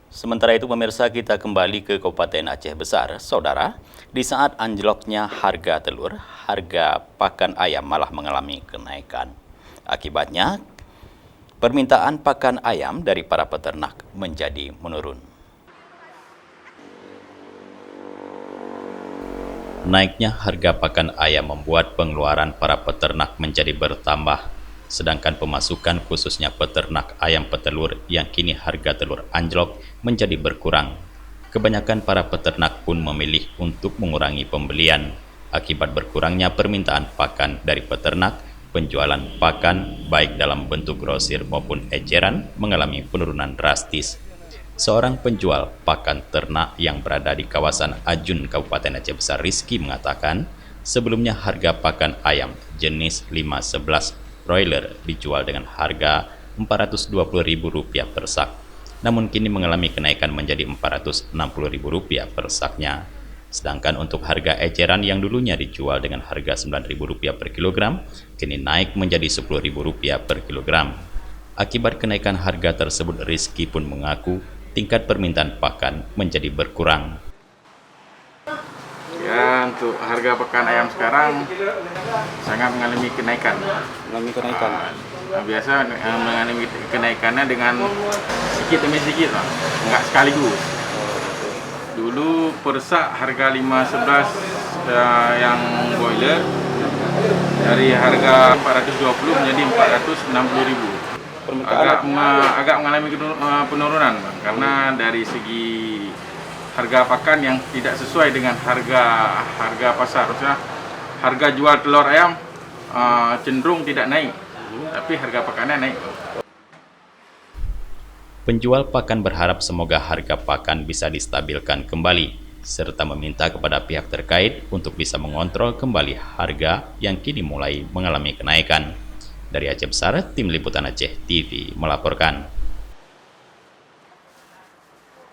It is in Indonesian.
Sementara itu pemirsa, kita kembali ke Kabupaten Aceh Besar. Saudara, di saat anjloknya harga telur, harga pakan ayam malah mengalami kenaikan. Akibatnya, permintaan pakan ayam dari para peternak menjadi menurun. Naiknya harga pakan ayam membuat pengeluaran para peternak menjadi bertambah, sedangkan pemasukan khususnya peternak ayam petelur yang kini harga telur anjlok menjadi berkurang. Kebanyakan para peternak pun memilih untuk mengurangi pembelian. Akibat berkurangnya permintaan pakan dari peternak, penjualan pakan baik dalam bentuk grosir maupun eceran mengalami penurunan drastis. Seorang penjual pakan ternak yang berada di kawasan Ajun, Kabupaten Aceh Besar, Rizky, mengatakan sebelumnya harga pakan ayam jenis 511 broiler dijual dengan harga Rp420.000 per sak. Namun kini mengalami kenaikan menjadi Rp460.000 per saknya. Sedangkan untuk harga eceran yang dulunya dijual dengan harga Rp9.000 per kilogram, kini naik menjadi Rp10.000 per kilogram. Akibat kenaikan harga tersebut, Rizky pun mengaku tingkat permintaan pakan menjadi berkurang. Ya, untuk harga pakan ayam sekarang sangat mengalami kenaikan. Biasa mengalami kenaikannya dengan sedikit demi sedikit, enggak sekaligus. Dulu per sak harga 511 yang boiler dari harga 420 menjadi 460.000. Agak mengalami penurunan, Bang, karena dari segi harga pakan yang tidak sesuai dengan harga pasar. Maksudnya, harga jual telur ayam cenderung tidak naik, tapi harga pakannya naik. Penjual pakan berharap semoga harga pakan bisa distabilkan kembali, serta meminta kepada pihak terkait untuk bisa mengontrol kembali harga yang kini mulai mengalami kenaikan. Dari Aceh Besar, Tim Liputan Aceh TV melaporkan.